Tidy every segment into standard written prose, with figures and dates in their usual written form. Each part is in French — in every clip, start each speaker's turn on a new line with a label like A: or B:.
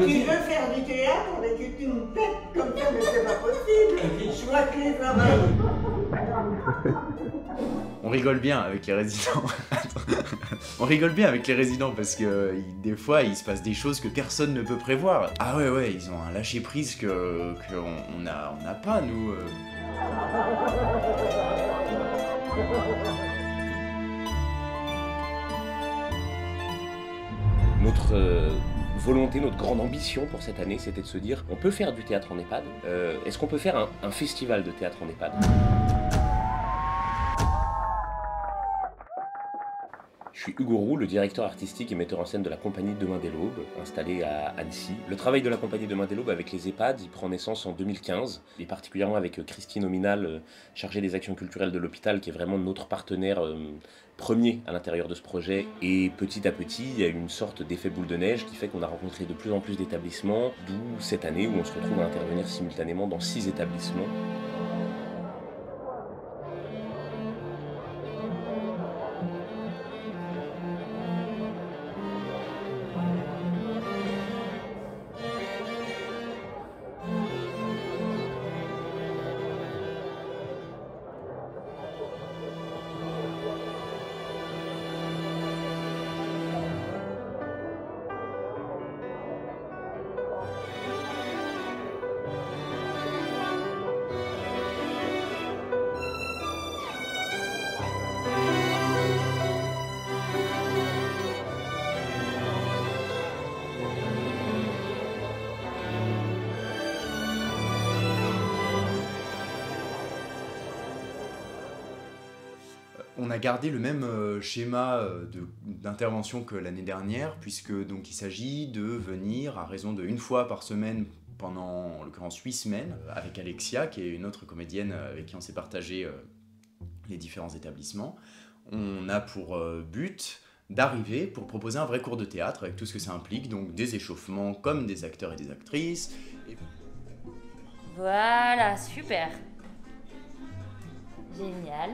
A: Tu veux faire du théâtre avec une tête comme ça, mais c'est pas possible. Je vois que les oreilles.
B: On rigole bien avec les résidents. On rigole bien avec les résidents parce que des fois il se passe des choses que personne ne peut prévoir. Ah ouais, ils ont un lâcher prise que on n'a pas nous.
C: Notre volonté, notre grande ambition pour cette année, c'était de se dire on peut faire du théâtre en EHPAD. Est-ce qu'on peut faire un festival de théâtre en EHPAD? Je suis Hugo Roux, le directeur artistique et metteur en scène de la compagnie Demain des L'aube, installée à Annecy. Le travail de la compagnie Demain des L'aube avec les EHPAD, il prend naissance en 2015, et particulièrement avec Christine Ominal, chargée des actions culturelles de l'hôpital, qui est vraiment notre partenaire premier à l'intérieur de ce projet. Et petit à petit, il y a une sorte d'effet boule de neige qui fait qu'on a rencontré de plus en plus d'établissements, d'où cette année où on se retrouve à intervenir simultanément dans 6 établissements.
B: On a gardé le même schéma d'intervention que l'année dernière, puisque donc il s'agit de venir à raison de 1 fois par semaine pendant, en l'occurrence, 8 semaines, avec Alexia, qui est une autre comédienne avec qui on s'est partagé les différents établissements. On a pour but d'arriver pour proposer un vrai cours de théâtre avec tout ce que ça implique, donc des échauffements comme des acteurs et des actrices.
D: Voilà, super. Génial.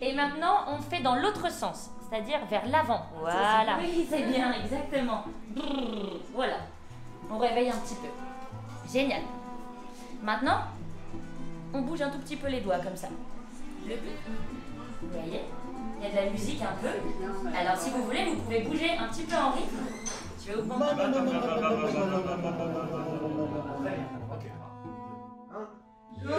D: Et maintenant, on fait dans l'autre sens, c'est-à-dire vers l'avant. Voilà. Oui, c'est bien, exactement. Brrr, voilà. On réveille un petit peu. Génial. Maintenant, on bouge un tout petit peu les doigts comme ça. Le but. Vous voyez, il y a de la musique un peu. Alors, si vous voulez, vous pouvez bouger un petit peu en rythme. Tu veux augmenter?
B: Yo!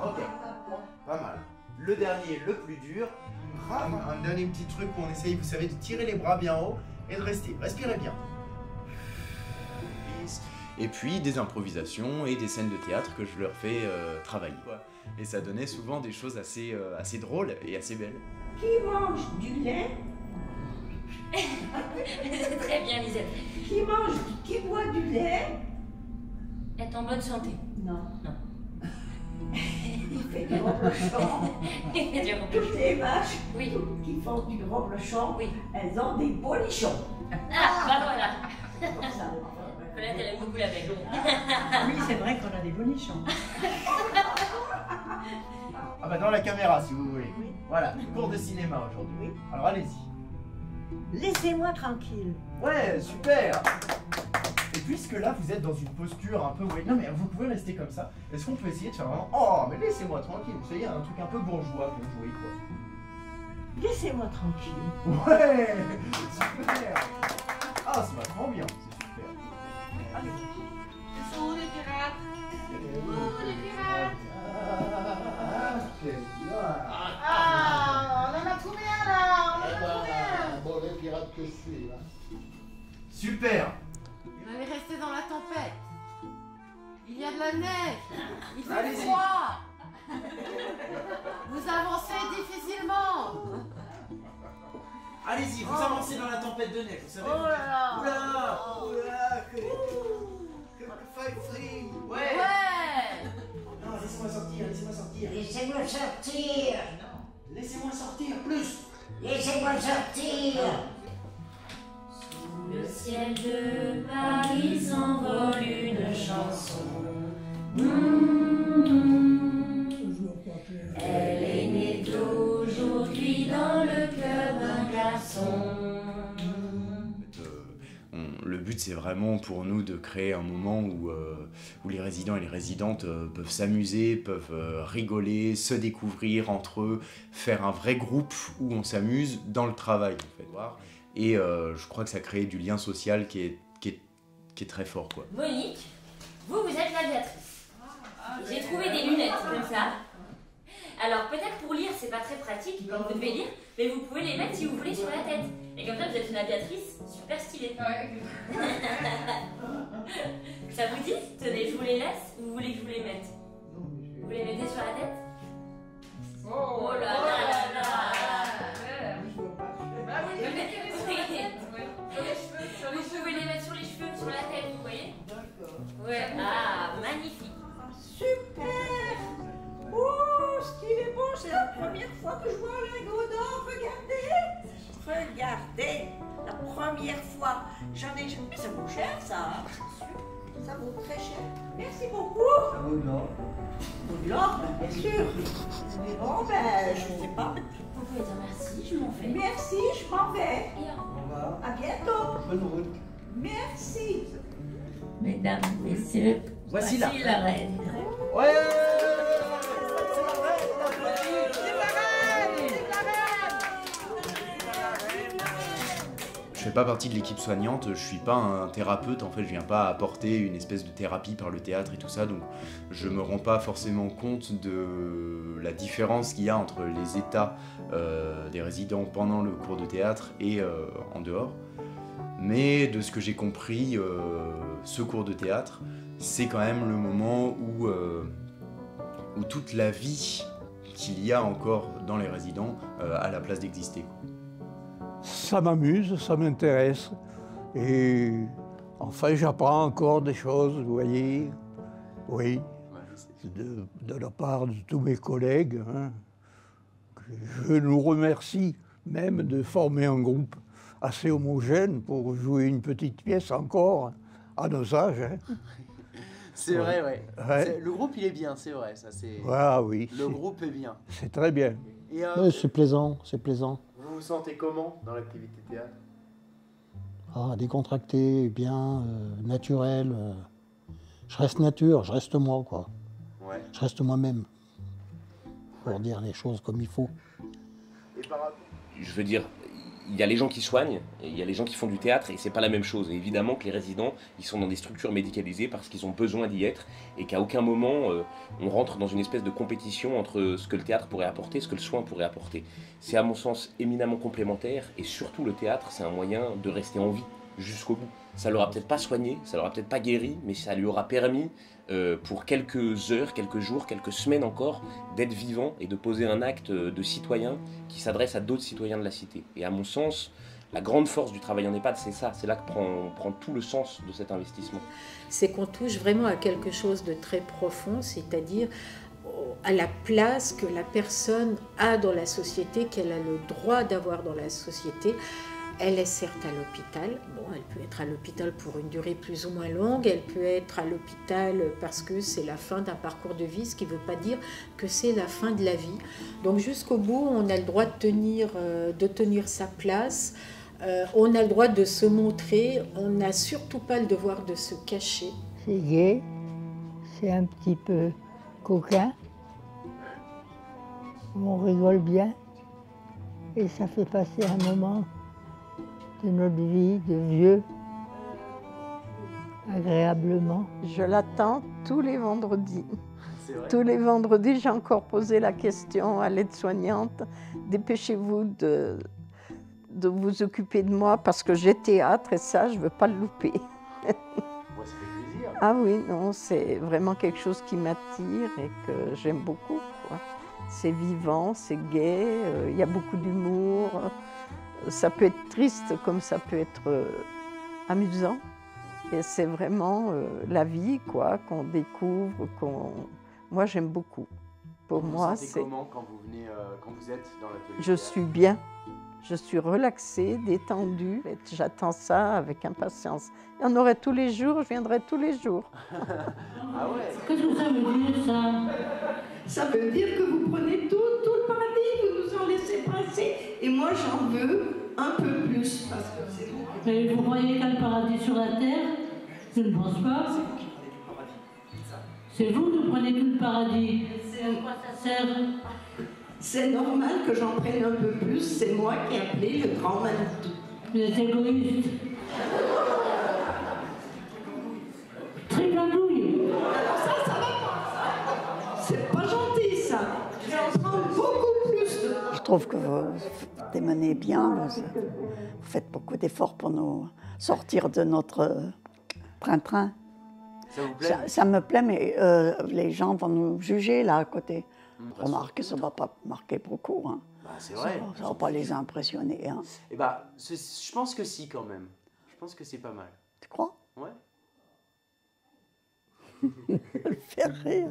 B: Ok, pas mal. Le dernier, le plus dur. Un dernier petit truc où on essaye, vous savez, de tirer les bras bien haut et de rester. Respirez bien. Et puis des improvisations et des scènes de théâtre que je leur fais travailler. Et ça donnait souvent des choses assez drôles et assez belles.
A: Qui mange du lait?
D: C'est très bien, Lisette.
A: Qui boit du lait?
D: Est en bonne santé.
A: Non.
D: Non.
A: Il fait du reblochon.
D: Il fait du reblochon.
A: Toutes les vaches
D: Oui.
A: qui font du reblochon,
D: Oui.
A: elles ont des bolichons.
D: Ah, bah voilà.
A: Comme ça.
D: Colette, elle aime beaucoup la belle.
A: Oui, c'est vrai qu'on a des bolichons.
B: Ah bah dans la caméra si vous voulez.
A: Oui.
B: Voilà, cours de cinéma aujourd'hui.
A: Oui.
B: Alors allez-y.
A: Laissez-moi tranquille.
B: Ouais, super. Et puisque là vous êtes dans une posture un peu... Non mais vous pouvez rester comme ça. Est-ce qu'on peut essayer de faire vraiment... Oh mais laissez-moi tranquille. Vous savez, un truc un peu bourgeois pour jouer quoi.
A: Laissez-moi tranquille.
B: Ouais. Super. Ah c'est vachement bien. C'est super. Allez.
E: Dessous les pirates. Ouh, les pirates. Ah, on en a combien là? On en a combien?
F: Bon, les pirates que je suis là.
B: Super.
E: On allait rester dans la tempête. Il y a de la neige. Il fait
B: Allez-y.
E: froid. Vous avancez difficilement.
B: Allez-y, vous avancez dans la tempête de neige, vous savez.
E: Oh là là.
B: Oula. Oula. Fight free. Ouais. Non, laissez-moi sortir, laissez-moi sortir.
A: Laissez-moi sortir.
B: Non, laissez-moi sortir, plus.
A: Laissez-moi sortir.
D: Sous le ciel de Paris s'envole une chanson. Elle est
B: but, c'est vraiment pour nous de créer un moment où les résidents et les résidentes peuvent s'amuser, peuvent rigoler, se découvrir entre eux, faire un vrai groupe où on s'amuse dans le travail, en fait. Et je crois que ça crée du lien social qui est très fort, quoi.
D: Monique, vous êtes l'aviatrice. J'ai trouvé des lunettes comme ça. Alors peut-être pour lire c'est pas très pratique comme vous devez lire, mais vous pouvez les mettre si vous voulez sur la tête. Et comme ça vous êtes une aviatrice super stylée. Ça vous dit? Tenez, je vous les laisse ou vous voulez que je vous les mette? Vous les mettez sur la tête? Oh là là là là! Vous pouvez les mettre sur les cheveux, sur la tête, vous voyez? Ouais. Ah, magnifique.
A: Super! Oh, ce qu'il est beau, c'est la première fois que je vois un lingot d'or. Regardez! Regardez! La première fois. J'en ai jamais. Mais ça vaut cher, ça. Ça vaut très cher. Merci beaucoup. Ça vaut de l'or. Ça vaut de l'or, bien sûr. Bon, ben, je sais pas.
D: Vous pouvez dire merci, je m'en vais.
A: Merci, je m'en vais.
D: Et au revoir.
A: À bientôt.
F: Bonne route.
A: Merci.
G: Mesdames, messieurs, voici la reine.
A: Ouais!
B: Je fais pas partie de l'équipe soignante, je suis pas un thérapeute, en fait je viens pas apporter une espèce de thérapie par le théâtre et tout ça, donc je me rends pas forcément compte de la différence qu'il y a entre les états des résidents pendant le cours de théâtre et en dehors. Mais de ce que j'ai compris, ce cours de théâtre, c'est quand même le moment où toute la vie qu'il y a encore dans les résidents a la place d'exister.
H: Ça m'amuse, ça m'intéresse. Et enfin, j'apprends encore des choses, vous voyez. Oui, de la part de tous mes collègues. Hein. Je nous remercie même de former un groupe assez homogène pour jouer une petite pièce encore à nos âges. Hein.
I: C'est vrai,
H: ouais.
I: Le groupe, il est bien, c'est vrai. Ça, c'est...
H: Ah oui.
I: Le groupe est bien.
H: C'est très bien.
I: Et,
F: Oui, c'est plaisant, c'est plaisant.
I: vous vous sentez comment dans l'activité théâtre?
F: Ah, décontracté, bien, naturel. Je reste nature, je reste moi, quoi.
I: Ouais.
F: Je reste moi-même. Pour dire les choses comme il faut.
I: Et par rapport...
C: Je veux dire, il y a les gens qui soignent, et il y a les gens qui font du théâtre, et c'est pas la même chose. Et évidemment que les résidents, ils sont dans des structures médicalisées parce qu'ils ont besoin d'y être, et qu'à aucun moment on rentre dans une espèce de compétition entre ce que le théâtre pourrait apporter et ce que le soin pourrait apporter. C'est à mon sens éminemment complémentaire, et surtout le théâtre, c'est un moyen de rester en vie jusqu'au bout. Ça l'aura peut-être pas soigné, ça l'aura peut-être pas guéri, mais ça lui aura permis pour quelques heures, quelques jours, quelques semaines encore, d'être vivant et de poser un acte de citoyen qui s'adresse à d'autres citoyens de la cité. Et à mon sens, la grande force du travail en EHPAD, c'est ça, c'est là que prend tout le sens de cet investissement.
G: C'est qu'on touche vraiment à quelque chose de très profond, c'est-à-dire à la place que la personne a dans la société, qu'elle a le droit d'avoir dans la société. Elle est certes à l'hôpital, bon, elle peut être à l'hôpital pour une durée plus ou moins longue, elle peut être à l'hôpital parce que c'est la fin d'un parcours de vie, ce qui ne veut pas dire que c'est la fin de la vie. Donc jusqu'au bout, on a le droit de tenir sa place, on a le droit de se montrer, on n'a surtout pas le devoir de se cacher.
J: C'est gai, c'est un petit peu coquin, on rigole bien et ça fait passer un moment de notre vie de vieux, agréablement.
K: Je l'attends tous les vendredis. Tous les vendredis, j'ai encore posé la question à l'aide-soignante. Dépêchez-vous de vous occuper de moi parce que j'ai théâtre et ça, je ne veux pas le louper.
I: Moi, ça fait plaisir.
K: Ah oui, non, c'est vraiment quelque chose qui m'attire et que j'aime beaucoup, quoi. C'est vivant, c'est gai, il y a beaucoup d'humour. Ça peut être triste comme ça peut être amusant. Et c'est vraiment la vie, quoi, qu'on découvre, Moi, j'aime beaucoup. Pour moi, c'est...
I: Vous vous sentez comment quand vous venez, quand vous êtes dans l'atelier?
K: Je suis bien. Je suis relaxée, détendue. J'attends ça avec impatience. Il y en aurait tous les jours, je viendrai tous les jours.
I: Ah ouais?
G: Qu'est-ce que ça veut dire, ça?
A: Ça veut dire que vous prenez tout le paradis, vous nous en laissez passer. Et moi, j'en veux un peu plus.
L: Et vous croyez qu'il y a le paradis sur la terre? Je ne pense pas. C'est vous qui prenez tout le paradis. À quoi ça sert?
A: C'est normal que j'en prenne un peu plus, c'est moi qui ai appelé le grand Manitou.
L: Vous êtes égoïste. Tripladouille.
A: Ça va pas. C'est pas gentil, ça. J'en prends beaucoup plus.
J: Je trouve que vous témoignez bien, vous faites beaucoup d'efforts pour nous sortir de notre train-train.
I: Ça vous plaît?
J: Ça me plaît, mais les gens vont nous juger là à côté. Remarquez, ça ne va pas marquer beaucoup. Hein.
I: Bah, c'est vrai.
J: Ça ne va pas les impressionner. Hein.
I: Et bah, je pense que si quand même. Je pense que c'est pas mal.
J: Tu crois?
I: Ouais.
J: Me faire rire.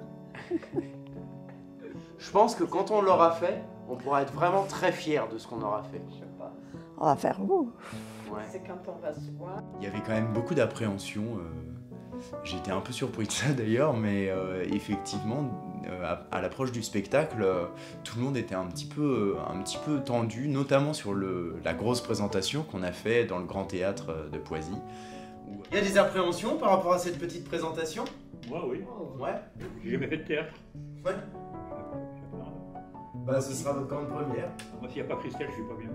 I: Je pense que quand on l'aura fait, on pourra être vraiment très fiers de ce qu'on aura fait.
J: On va faire où?
I: Ouais.
K: C'est quand on va se voir.
B: Il y avait quand même beaucoup d'appréhension. J'étais un peu surpris de ça d'ailleurs, mais effectivement, à l'approche du spectacle, tout le monde était un petit peu tendu, notamment sur la grosse présentation qu'on a fait dans le Grand Théâtre de Poissy. Il y a des appréhensions par rapport à cette petite présentation?
M: Moi, oui.
B: Ouais.
M: J'ai jamais fait de théâtre.
B: Ouais. Bah, ce sera votre grande première.
M: Moi, s'il n'y a pas Christelle, je suis pas bien.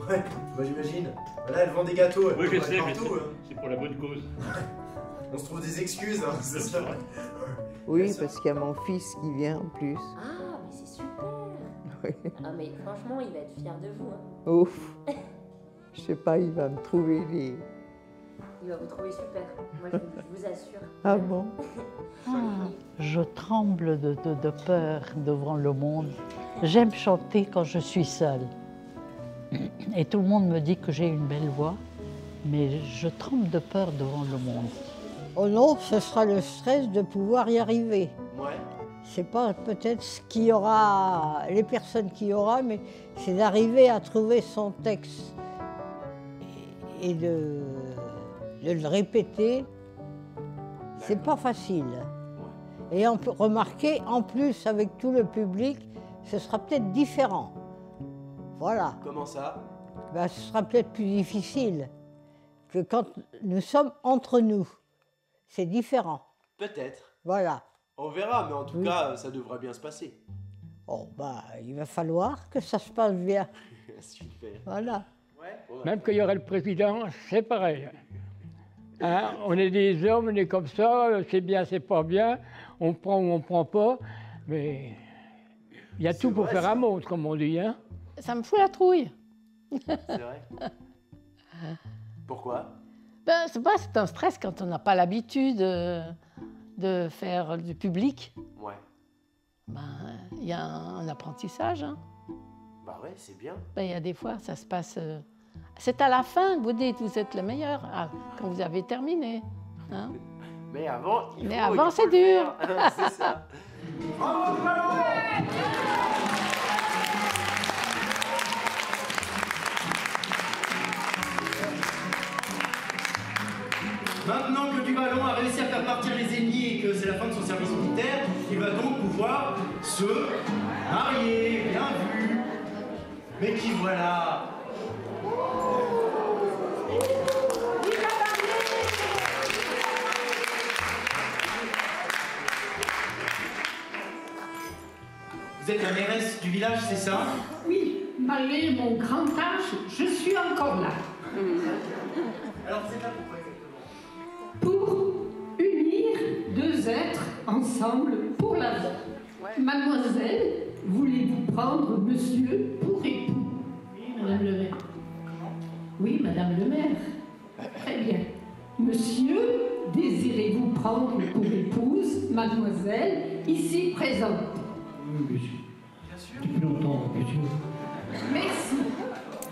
B: Ouais, bah j'imagine. Là, elle vend des gâteaux.
M: Oui, je sais,
B: partout, hein.
M: c'est pour la bonne cause.
B: On se trouve des excuses, hein, c'est ça.
K: Oui, parce qu'il y a mon fils qui vient en plus.
D: Ah, mais c'est super.
K: Oui.
D: Ah, mais franchement, il va être fier de vous. Hein.
K: Ouf. Je sais pas, il va me trouver des...
D: Il va vous trouver super. Moi, je vous assure.
K: Ah bon?
J: Je tremble de peur devant le monde. J'aime chanter quand je suis seule. Et tout le monde me dit que j'ai une belle voix, mais je tremble de peur devant le monde. Oh non, ce sera le stress de pouvoir y arriver.
I: Ouais.
J: C'est pas peut-être ce qu'il y aura, les personnes qu'il y aura, mais c'est d'arriver à trouver son texte et de le répéter. C'est pas facile. Et on peut remarquer, en plus, avec tout le public, ce sera peut-être différent. Voilà.
I: Comment ça?
J: Ben, ce sera peut-être plus difficile que quand nous sommes entre nous. C'est différent.
I: Peut-être.
J: Voilà.
I: On verra, mais en tout cas, ça devrait bien se passer.
J: Oh, bah, il va falloir que ça se passe bien.
I: Super.
J: Voilà.
I: Ouais.
N: Même qu'il y aurait le président, c'est pareil. Hein, on est des hommes, on est comme ça, c'est bien, c'est pas bien, on prend ou on prend pas, mais il y a tout pour faire un monde, comme on dit. Hein.
E: Ça me fout la trouille.
I: C'est vrai. Pourquoi?
E: Ben, c'est un stress quand on n'a pas l'habitude de faire du public.
I: Ouais.
E: Ben, il y a un apprentissage. Hein.
I: Bah ouais, c'est bien.
E: Ben, il y a des fois, ça se passe... C'est à la fin que vous dites, vous êtes le meilleur, quand vous avez terminé. Hein.
I: Mais avant,
E: c'est dur.
I: C'est ça.
O: Maintenant que Duballon a réussi à faire partir les ennemis et que c'est la fin de son service militaire, il va donc pouvoir se marier, bien vu. Mais qui voilà? Vous êtes la mairesse du village, c'est ça?
L: Oui, malgré mon grand âge, je suis encore là.
O: Alors vous êtes là pourquoi exactement?
L: Pour unir deux êtres ensemble pour la vie. Mademoiselle, voulez-vous prendre monsieur pour époux? Oui, madame le maire. Oui, madame le maire. Très bien. Monsieur, désirez-vous prendre pour épouse mademoiselle ici présente?
M: Oui, monsieur.
O: Bien sûr.
M: Depuis longtemps, monsieur.
L: Merci.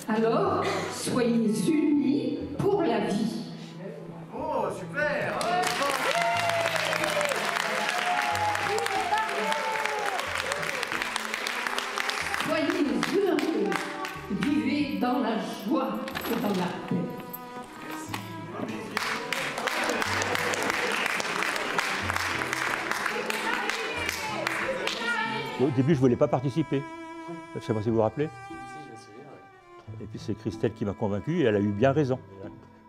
L: Alors, soyez unis pour la vie.
O: Oh, super!
L: Soyez heureux. Vivez dans la joie et dans la paix.
M: Au début, je ne voulais pas participer. Je ne sais pas si vous vous rappelez.
I: Si, je me souviens, ouais.
P: Et puis c'est Christelle qui m'a convaincu et elle a eu bien raison.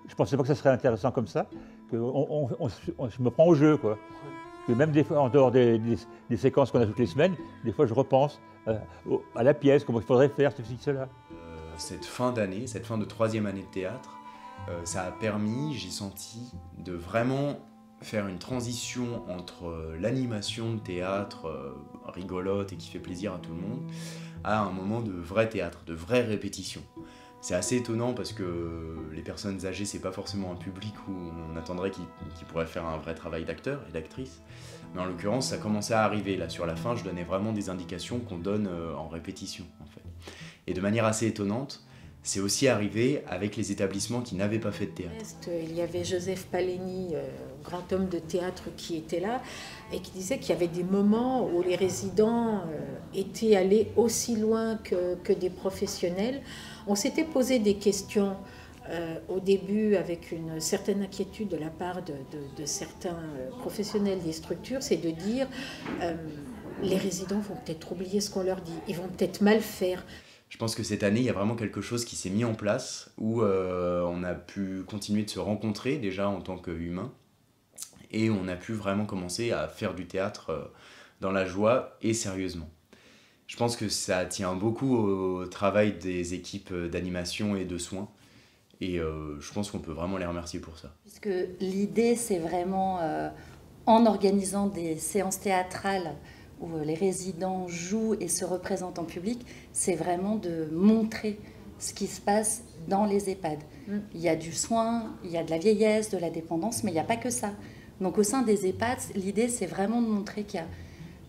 P: Je ne pensais pas que ça serait intéressant comme ça, que je me prends au jeu, quoi. Que même des fois, en dehors des séquences qu'on a toutes les semaines, des fois je repense à la pièce, comment il faudrait faire ceci, cela.
B: Cette fin d'année, cette fin de 3e année de théâtre, ça a permis, j'ai senti, de vraiment faire une transition entre l'animation de théâtre rigolote et qui fait plaisir à tout le monde, à un moment de vrai théâtre, de vraie répétition. C'est assez étonnant parce que les personnes âgées, c'est pas forcément un public où on attendrait qu'ils pourraient faire un vrai travail d'acteur et d'actrice. Mais en l'occurrence, ça commençait à arriver. Là, sur la fin, je donnais vraiment des indications qu'on donne en répétition, en fait. Et de manière assez étonnante, c'est aussi arrivé avec les établissements qui n'avaient pas fait de théâtre.
G: Il y avait Joseph Paleni, grand homme de théâtre, qui était là et qui disait qu'il y avait des moments où les résidents étaient allés aussi loin que des professionnels. On s'était posé des questions au début avec une certaine inquiétude de la part de certains professionnels des structures, c'est de dire les résidents vont peut-être oublier ce qu'on leur dit, ils vont peut-être mal faire.
B: Je pense que cette année, il y a vraiment quelque chose qui s'est mis en place où on a pu continuer de se rencontrer déjà en tant qu'humains et on a pu vraiment commencer à faire du théâtre dans la joie et sérieusement. Je pense que ça tient beaucoup au travail des équipes d'animation et de soins et je pense qu'on peut vraiment les remercier pour ça.
Q: Puisque l'idée, c'est vraiment, en organisant des séances théâtrales où les résidents jouent et se représentent en public, c'est vraiment de montrer ce qui se passe dans les EHPAD. Il y a du soin, il y a de la vieillesse, de la dépendance, mais il n'y a pas que ça. Donc au sein des EHPAD, l'idée, c'est vraiment de montrer qu'il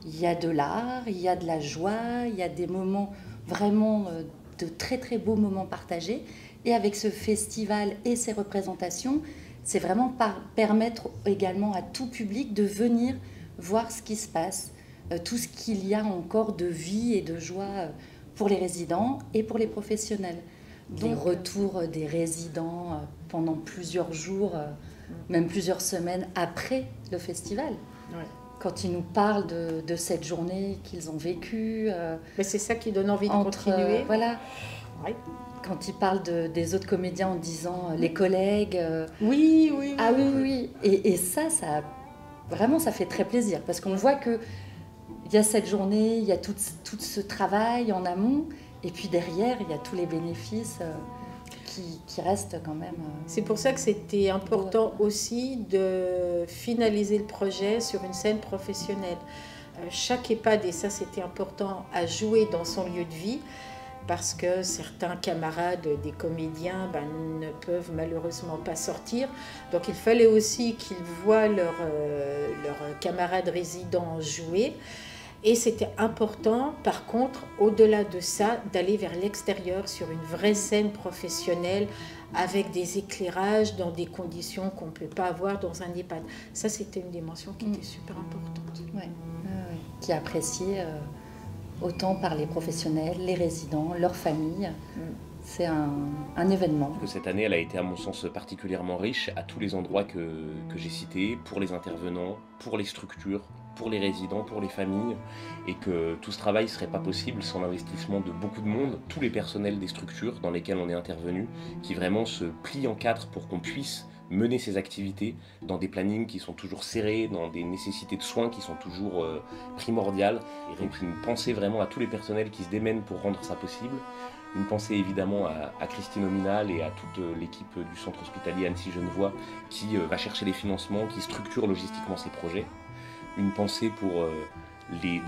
Q: y a de l'art, il y a de la joie, il y a des moments vraiment de très très beaux moments partagés. Et avec ce festival et ces représentations, c'est vraiment permettre également à tout public de venir voir ce qui se passe, tout ce qu'il y a encore de vie et de joie pour les résidents et pour les professionnels. Les retours des résidents pendant plusieurs jours, même plusieurs semaines après le festival. Ouais. Quand ils nous parlent de cette journée qu'ils ont vécue.
G: Mais c'est ça qui donne envie de continuer.
Q: Voilà.
G: Ouais.
Q: Quand ils parlent des autres comédiens en disant les collègues.
G: Oui, oui, oui.
Q: Ah oui, oui. Et ça vraiment, ça fait très plaisir parce qu'on voit que il y a cette journée, il y a tout ce travail en amont, et puis derrière, il y a tous les bénéfices qui restent quand même.
G: C'est pour ça que c'était important aussi de finaliser le projet sur une scène professionnelle. Chaque EHPAD, et ça c'était important, a joué dans son lieu de vie, parce que certains camarades des comédiens ne peuvent malheureusement pas sortir. Donc il fallait aussi qu'ils voient leurs camarades résidents jouer. Et c'était important, par contre, au-delà de ça, d'aller vers l'extérieur sur une vraie scène professionnelle avec des éclairages dans des conditions qu'on ne peut pas avoir dans un EHPAD. Ça, c'était une dimension qui était super importante.
Q: Ouais. Qui est appréciée autant par les professionnels, les résidents, leurs familles. C'est un événement.
C: Cette année, elle a été à mon sens particulièrement riche à tous les endroits que j'ai cités, pour les intervenants, pour les structures, pour les résidents, pour les familles, et que tout ce travail ne serait pas possible sans l'investissement de beaucoup de monde, tous les personnels des structures dans lesquelles on est intervenu, qui vraiment se plient en quatre pour qu'on puisse mener ces activités dans des plannings qui sont toujours serrés, dans des nécessités de soins qui sont toujours primordiales. Et donc une pensée vraiment à tous les personnels qui se démènent pour rendre ça possible. Une pensée évidemment à Christine Ominal et à toute l'équipe du centre hospitalier Annecy-Genevois qui va chercher les financements, qui structure logistiquement ces projets. Une pensée pour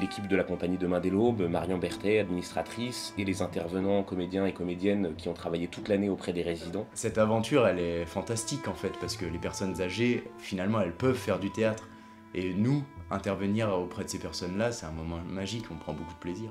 C: l'équipe de la compagnie Demain dès l'Aube, Marion Berthet, administratrice, et les intervenants, comédiens et comédiennes qui ont travaillé toute l'année auprès des résidents.
B: Cette aventure, elle est fantastique en fait, parce que les personnes âgées, finalement, elles peuvent faire du théâtre. Et nous, intervenir auprès de ces personnes-là, c'est un moment magique, on prend beaucoup de plaisir.